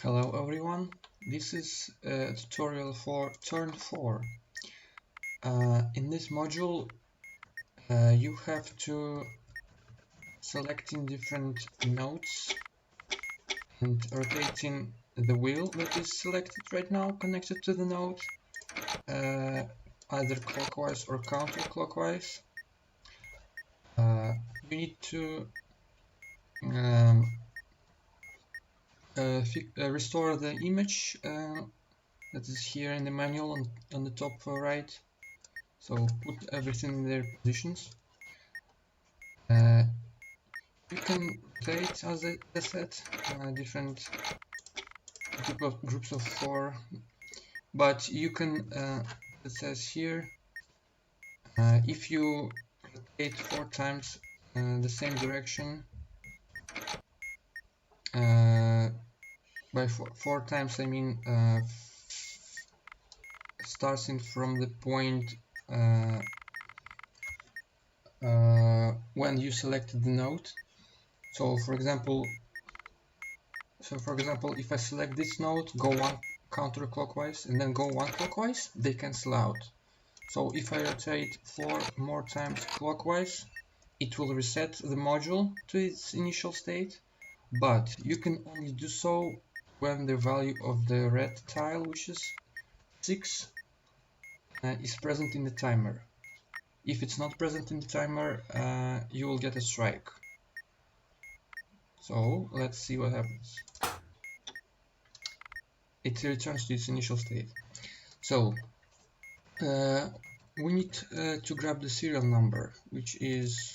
Hello everyone, this is a tutorial for turn 4. In this module you have to selecting different nodes and rotating the wheel that is selected right now connected to the node, either clockwise or counterclockwise. You need to restore the image that is here in the manual on the top right. So put everything in their positions. You can rotate, as I said, different groups of 4, but you can, it says here, if you rotate 4 times the same direction, by 4 times I mean starting from the point when you selected the node. So for example, if I select this node, go one counterclockwise and then go one clockwise, they cancel out. So if I rotate 4 more times clockwise, it will reset the module to its initial state, but you can only do so when the value of the red tile, which is 6, is present in the timer. If it's not present in the timer, you will get a strike. So let's see what happens. It returns to its initial state. So we need to grab the serial number, which is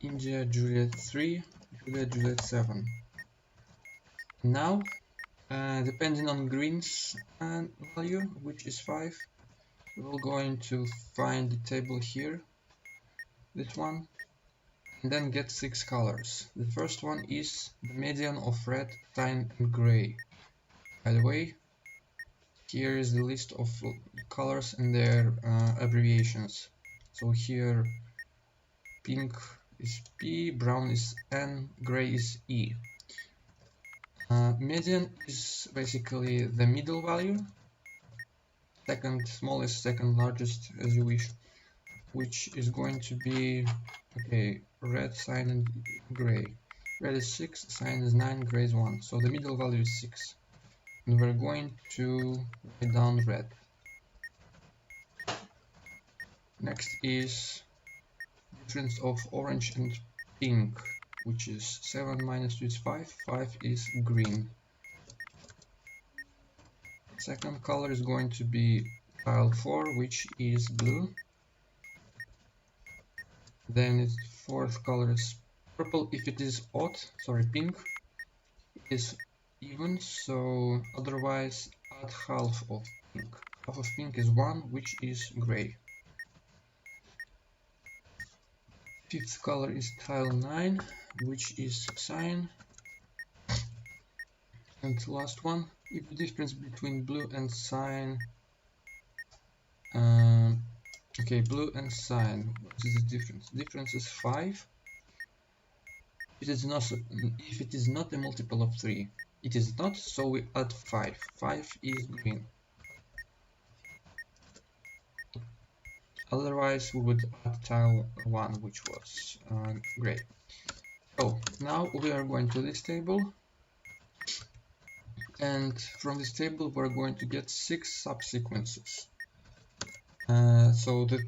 India Juliet 3, Juliet 7. Now, depending on green's value, which is 5, we're going to find the table here, this one, and then get 6 colors. The first one is the median of red, cyan, and gray. By the way, here is the list of colors and their abbreviations. So here pink is P, brown is N, gray is E. Median is basically the middle value, second smallest, second largest, as you wish, which is going to be, okay, red, cyan, and gray. Red is 6, cyan is 9, gray is 1. So the middle value is 6. And we're going to write down red. Next is difference of orange and pink, which is 7 minus 2 is 5, 5 is green. Second color is going to be tile 4, which is blue. Then its fourth color is purple. If it is odd, sorry, pink, it is even, so otherwise add half of pink. Half of pink is 1, which is gray. Fifth color is tile 9, which is cyan. And the last one, if the difference between blue and cyan, okay, blue and cyan, what is the difference? The difference is 5. If it is not a multiple of 3, it is not, so we add 5. 5 is green. Otherwise, we would add tile 1, which was gray. So now we are going to this table, and from this table we're going to get 6 subsequences. So the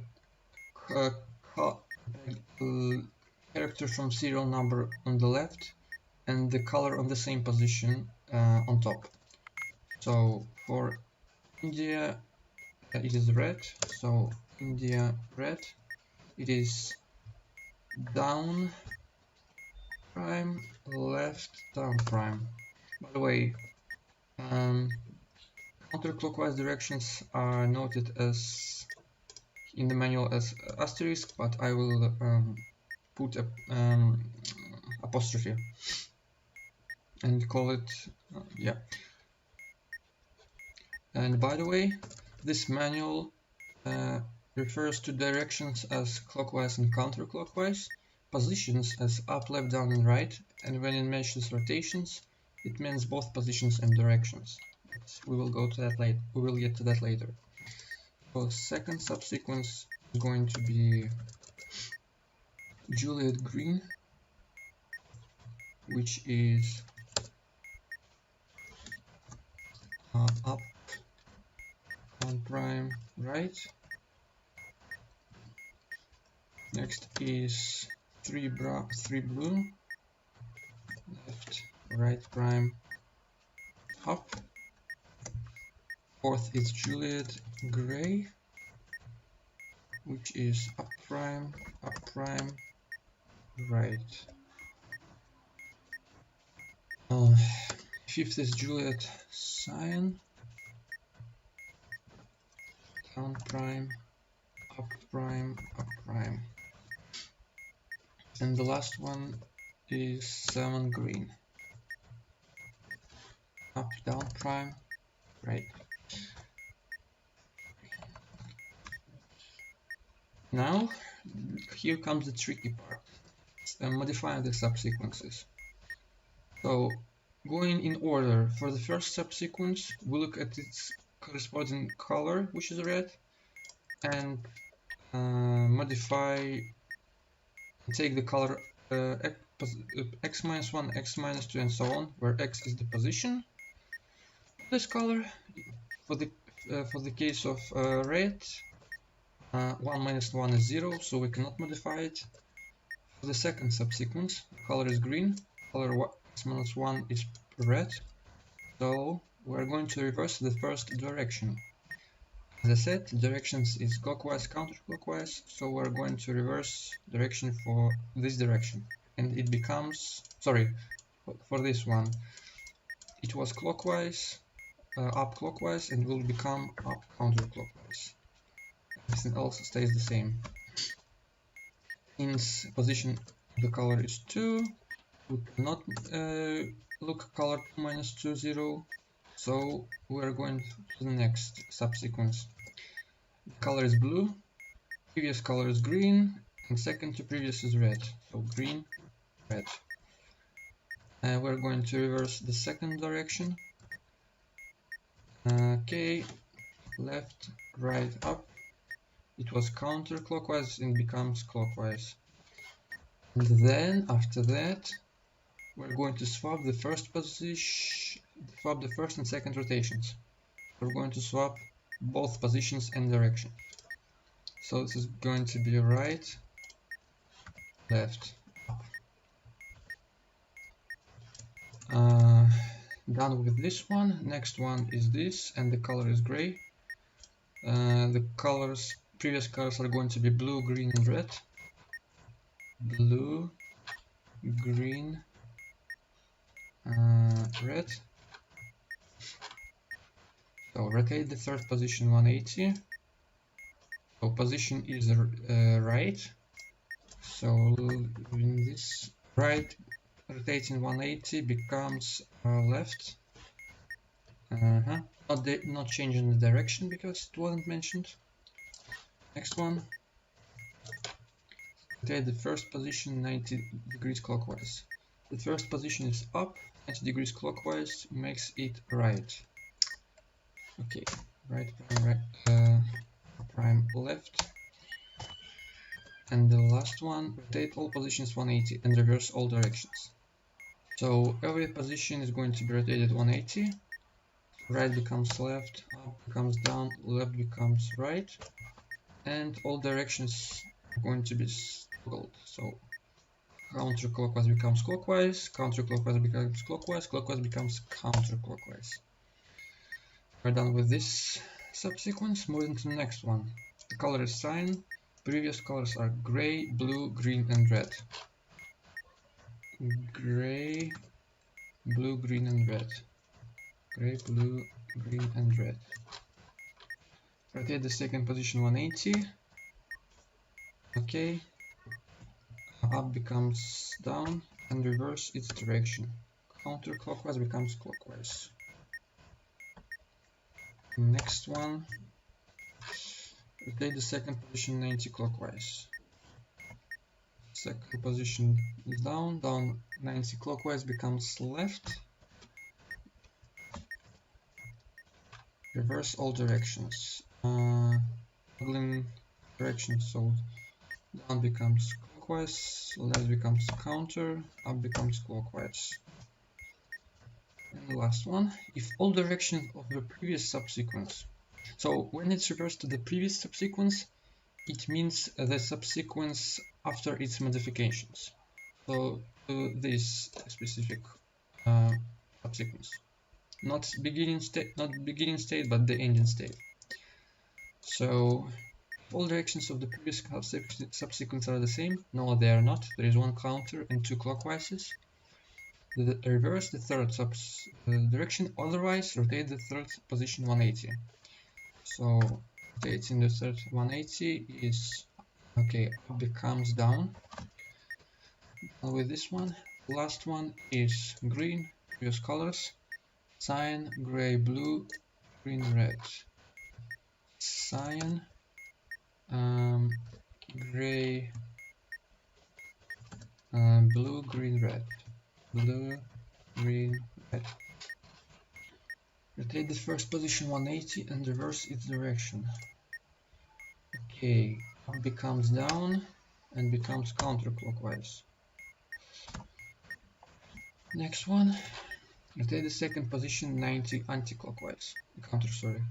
character from serial number on the left and the color on the same position on top. So for India it is red, so India red, it is down prime, left down prime. By the way, counterclockwise directions are noted as in the manual as asterisk, but I will put a apostrophe and call it yeah. And by the way, this manual refers to directions as clockwise and counterclockwise, positions as up, left, down, and right, and when it mentions rotations, it means both positions and directions. We will go to that later. We will get to that later. So second subsequence is going to be Juliet green, which is up, down prime, right. Next is 3 blue, left, right prime, up. Fourth is Juliet gray, which is up prime, right. Fifth is Juliet cyan, down prime, up prime, and the last one is salmon green, up, down prime, right. Now here comes the tricky part, modifying the subsequences. So going in order, for the first subsequence we look at its corresponding color, which is red, and modify, take the color x minus 1, x minus 2, and so on, where x is the position of this color. For the case of red, 1 minus 1 is 0, so we cannot modify it. For the second subsequence, color is green, color x minus 1 is red, so we're going to reverse the first direction. As I said, directions is clockwise, counterclockwise, so we're going to reverse direction for this direction, and it becomes, sorry, for this one, it was clockwise, up clockwise, and will become up counterclockwise. Everything else stays the same. Since position of the color is 2, we cannot look color 2 minus 2, 0, so we're going to the next subsequence. The color is blue, previous color is green, and second to previous is red, so green, red. We're going to reverse the second direction. Okay, left, right, up. It was counterclockwise and becomes clockwise. And then after that, we're going to swap the first position, swap the first and second rotations. We're going to swap both positions and direction. So this is going to be right, left, up. Done with this one. Next one is this, and the color is gray. The colors, previous colors are going to be blue, green, and red. Blue, green, red. So rotate the third position 180. So position is right. So in this right, rotating 180 becomes left. Not changing the direction because it wasn't mentioned. Next one. Rotate the first position 90 degrees clockwise. The first position is up, 90 degrees clockwise makes it right. Okay, right prime, prime left. And the last one, rotate all positions 180 and reverse all directions. So every position is going to be rotated 180. Right becomes left, up becomes down, left becomes right, and all directions are going to be toggled. So counterclockwise becomes clockwise, counterclockwise becomes clockwise, clockwise becomes counterclockwise. We're done with this subsequence. Moving to the next one. The color is cyan. Previous colors are gray, blue, green, and red. Gray, blue, green, and red. Gray, blue, green, and red. Rotate the second position 180. Okay. Up becomes down and reverse its direction. Counterclockwise becomes clockwise. Next one. Rotate the second position 90 clockwise. second position is down, down 90 clockwise becomes left, reverse all directions, toggling directions, so down becomes clockwise, left becomes counter, up becomes clockwise. And the last one, if all directions of the previous subsequence, so when it's reversed to the previous subsequence, it means the subsequence after its modifications. So this specific subsequence, not beginning state, but the ending state. So if all directions of the previous subsequence are the same, no, they are not. There is one counter and two clockwises. Reverse the third direction, otherwise rotate the third position 180. So rotating the third 180 is okay, up becomes down. With this one, last one is green, previous colors, cyan, gray, blue, green, red, cyan, gray, blue, green, red, blue, green, red. Rotate the first position 180 and reverse its direction. Okay, up becomes down and becomes counterclockwise. Next one, rotate the second position 90 anti-clockwise. Counter, sorry.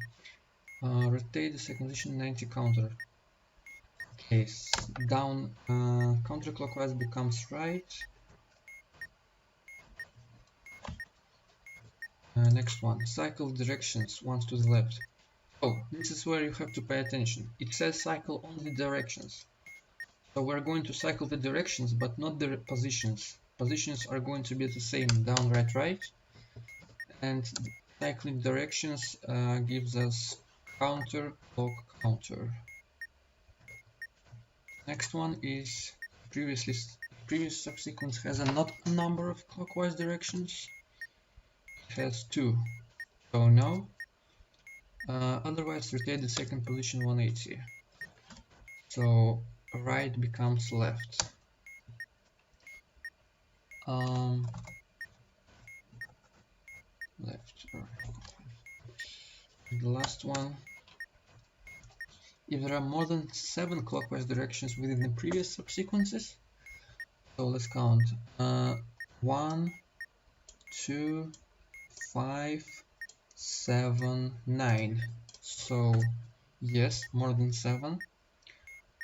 Rotate the second position 90 counter. Okay, down counterclockwise becomes right. Next one, cycle directions once to the left. Oh, this is where you have to pay attention. It says cycle only directions. So we're going to cycle the directions, but not the positions. Positions are going to be the same, down, right, right. And cycling directions gives us counter, clock, counter. Next one is previous subsequence has a not a number of clockwise directions. It has two, so no. Otherwise rotate the second position 180. So right becomes left. Left, right. The last one. If there are more than 7 clockwise directions within the previous subsequences, so let's count. 1, 2, 5, 7, 9. So yes, more than 7.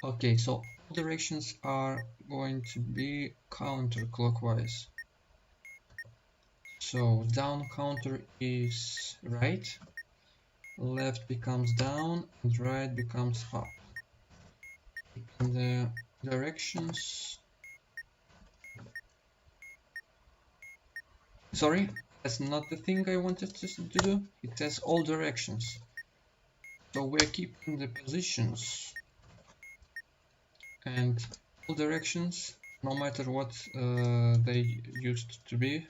Okay, so all directions are going to be counterclockwise. So down counter is right, left becomes down, and right becomes up. And the directions... Sorry, that's not the thing I wanted to do. It says all directions. So we're keeping the positions. And all directions, no matter what they used to be,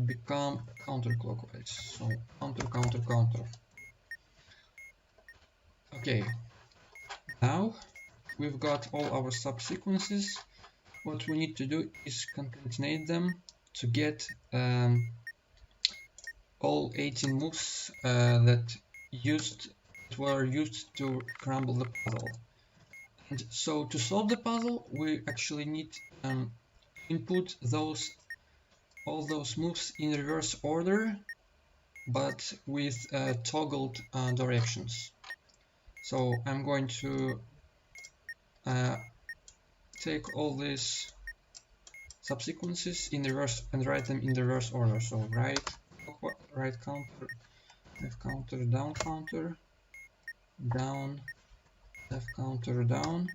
become counterclockwise. So counter, counter, counter. Okay, now we've got all our subsequences. What we need to do is concatenate them to get all 18 moves that were used to crumble the puzzle. And so to solve the puzzle, we actually need input all those moves in reverse order, but with toggled directions. So I'm going to take all these subsequences in reverse and write them in the reverse order. So right counter, left counter, down counter, down, left counter, down,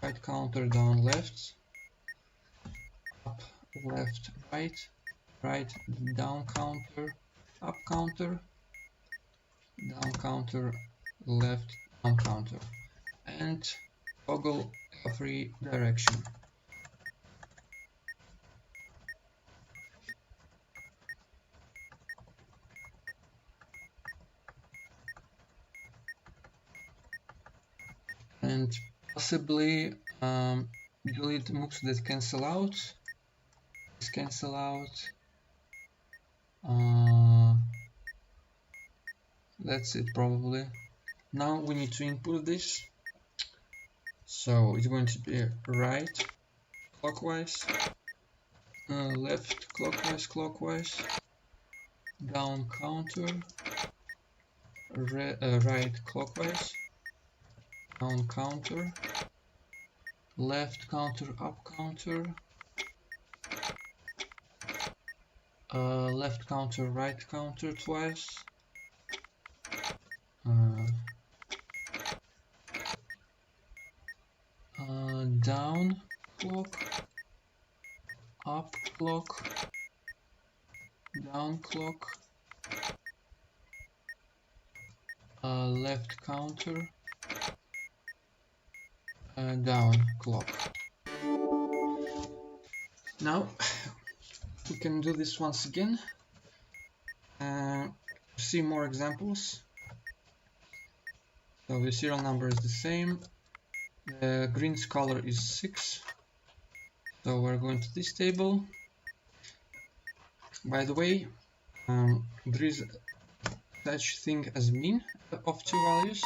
right counter, down, left, up, left, right, right, down counter, up counter, down counter, left, down counter, and toggle every direction. And possibly delete mooks that cancel out. This cancel out. That's it probably. Now we need to input this. So it's going to be right clockwise, left clockwise, down counter, right clockwise, down counter, left counter, up counter, left counter, right counter twice, down clock, up clock, down clock, left counter, down clock. Now we can do this once again. See more examples. So the serial number is the same. The green's color is 6. So we're going to this table. By the way, there is such thing as mean of two values.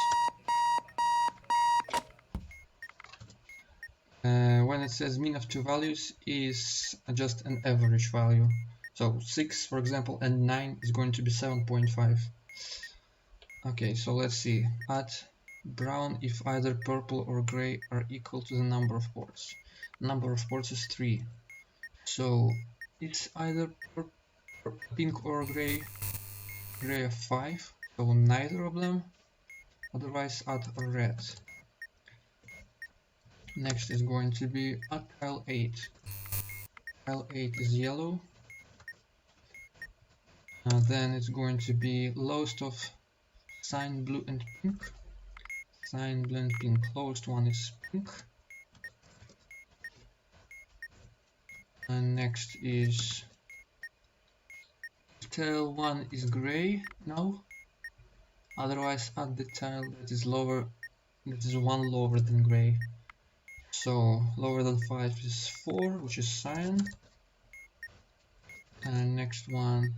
When it says mean of two values is just an average value. So 6, for example, and 9 is going to be 7.5. Okay, so let's see. Add brown if either purple or gray are equal to the number of ports. Number of ports is 3. So it's either pink or gray. Gray of 5, so neither of them. Otherwise add red. Next is going to be add tile 8. Tile 8 is yellow. Then it's going to be lowest of cyan, blue and pink. Cyan, blue and pink. Lowest one is pink. And next is tile 1 is gray. No. Otherwise add the tile that is lower, that is 1 lower than gray. So lower than 5 is 4, which is cyan. And next one,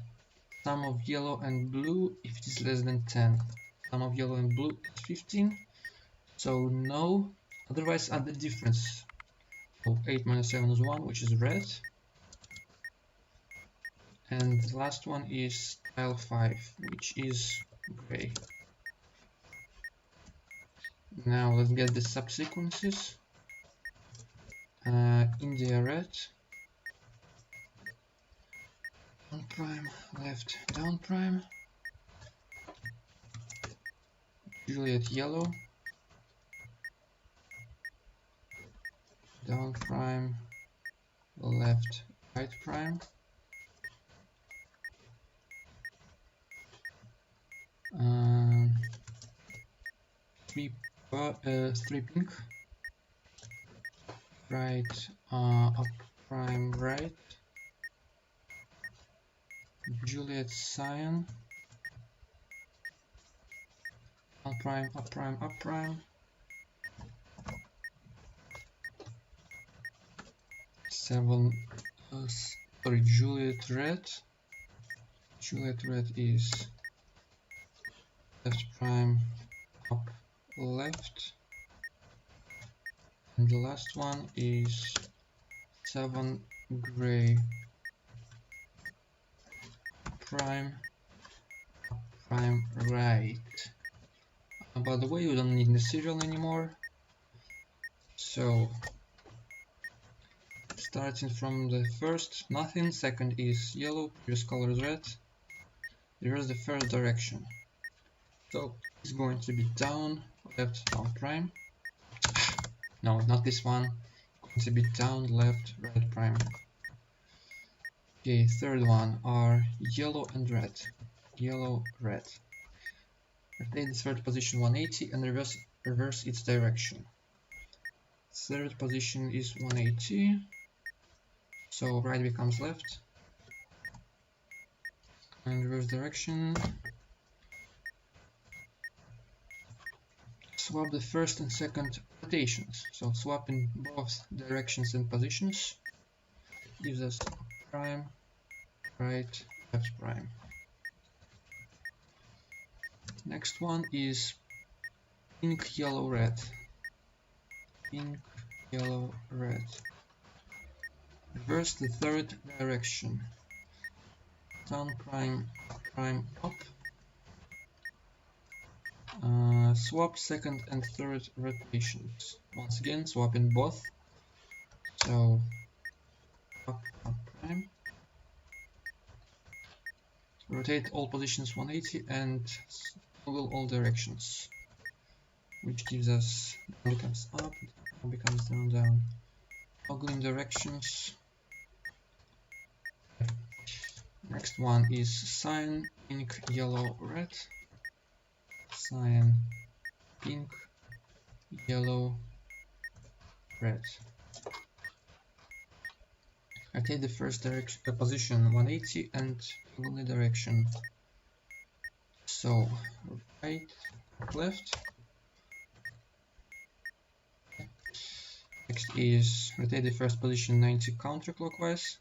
sum of yellow and blue if it is less than 10. Sum of yellow and blue is 15. So no. Otherwise add the difference. So 8 minus 7 is 1, which is red. And the last one is tile 5, which is gray. Now let's get the subsequences. India red, down prime, left down prime, Juliet yellow, down prime, left right prime, three pink, right, up prime right, Juliet cyan, up prime, up prime, up prime, 7, sorry, Juliet red. Juliet red is left prime, up left, and the last one is 7 gray prime, prime right. By the way, you don't need the serial anymore. So starting from the first, nothing. Second is yellow, previous color is red. Reverse the first direction. So it's going to be down, left, down prime. No, not this one. It's going to be down, left, right prime. Okay, third one are yellow and red. Yellow, red. Rotate the third position 180 and reverse its direction. Third position is 180. So right becomes left. And reverse direction. swap the first and second rotations. So swap in both directions and positions gives us prime, right, left prime. Next one is pink, yellow, red. Pink, yellow, red. Reverse the third direction. Down prime, prime, up. Swap second and third rotations. Once again, swap in both. So up, up prime. Rotate all positions 180 and toggle all directions, which gives us down becomes up, down becomes down, down. Toggling directions. Next one is cyan, pink, yellow, red. Cyan, pink, yellow, red. I take the first direction, position 180 and toggle the direction. So right, left. Next is rotate the first position 90 counterclockwise.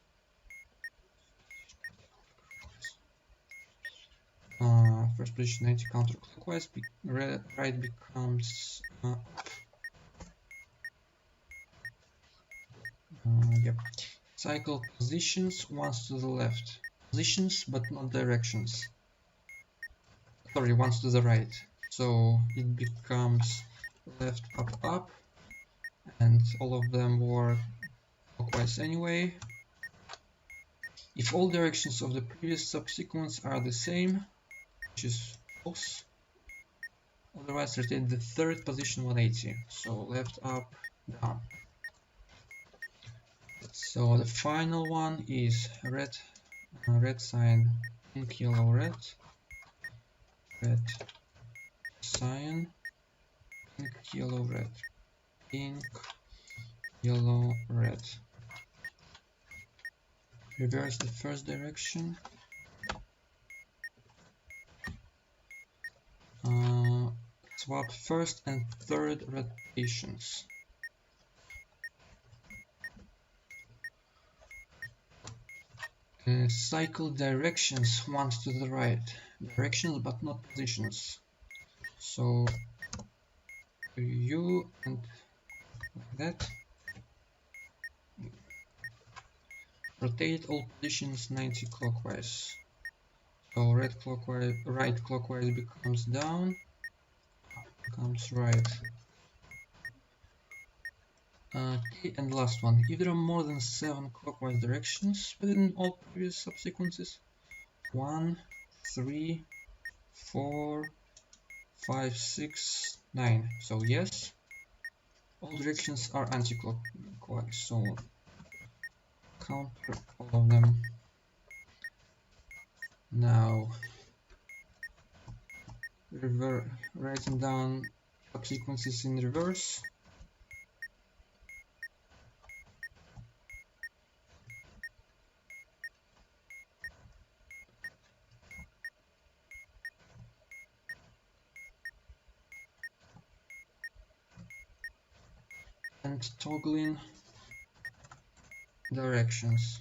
First position 90 counterclockwise. Right becomes up. Yep. Cycle positions once to the left. Positions but not directions. Sorry, once to the right. So it becomes left, up, up. And all of them were clockwise anyway. If all directions of the previous subsequence are the same, which is false, otherwise rotate the third position 180. So left, up, down. So the final one is red, red cyan, pink, yellow, red, red, cyan, pink, yellow, red, pink, yellow, red. Reverse the first direction. Swap first and third rotations. Cycle directions once to the right. Directions but not positions. So you and that. Rotate all positions 90 clockwise. So red clockwise, right clockwise becomes down, becomes right. Okay, and last one. If there are more than 7 clockwise directions within all previous subsequences, 1, 3, 4, 5, 6, 9. So yes, all directions are anti-clockwise. So counter all of them. Now writing down subsequences in reverse. And toggling directions.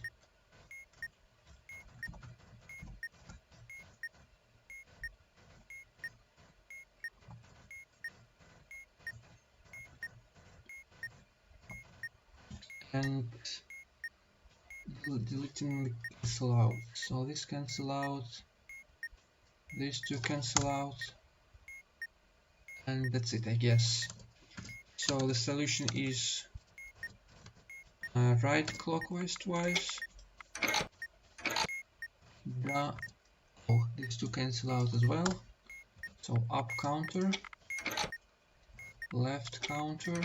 And deleting the cancel out. So this cancel out, these two cancel out, and that's it, I guess. So the solution is right clockwise twice. Oh, these two cancel out as well. So up counter, left counter,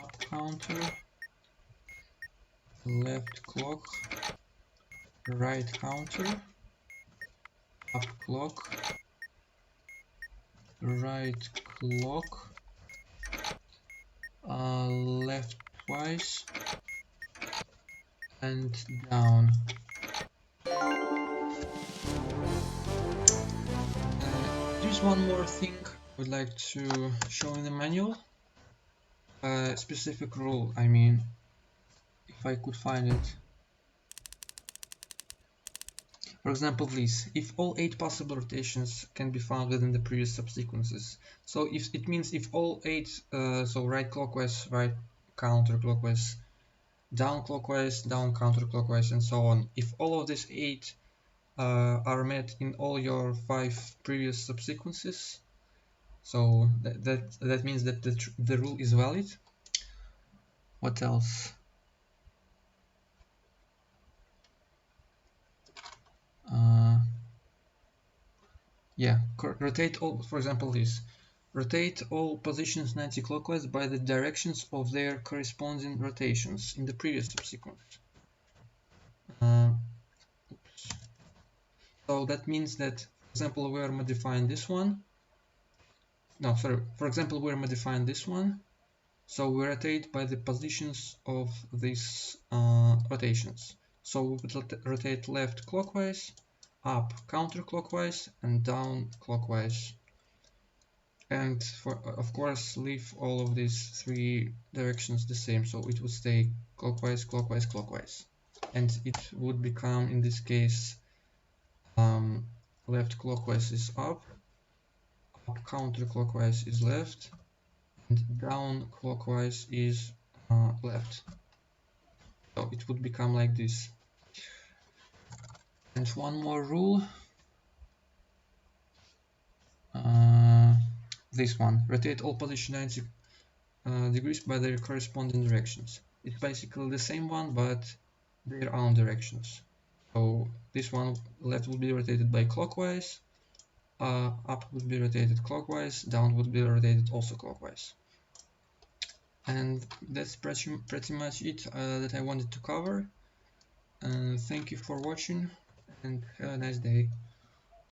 up counter, left clock, right counter, up clock, right clock, left twice, and down. There's one more thing would like to show in the manual a specific rule. I mean, if I could find it. For example, this: if all 8 possible rotations can be found within the previous subsequences. So if it means if all 8, so right clockwise, right counterclockwise, down clockwise, down counterclockwise, and so on. If all of these 8 are met in all your 5 previous subsequences, so that means that the rule is valid. What else? Yeah, rotate all. For example, this: rotate all positions 90 clockwise by the directions of their corresponding rotations in the previous subsequence. So that means that, for example, we are modifying this one. No, sorry. For example, we are modifying this one. So we rotate by the positions of these rotations. So we would rotate left clockwise, up counterclockwise, and down clockwise. And of course leave all of these 3 directions the same, so it would stay clockwise, clockwise, clockwise. And it would become, in this case, left clockwise is up counterclockwise is left, and down clockwise is left. So it would become like this. And one more rule, this one: rotate all position 90 degrees by their corresponding directions. It's basically the same one, but their own directions. So this one, left would be rotated by clockwise, up would be rotated clockwise, down would be rotated also clockwise. And that's pretty much it that I wanted to cover. Thank you for watching, and have a nice day.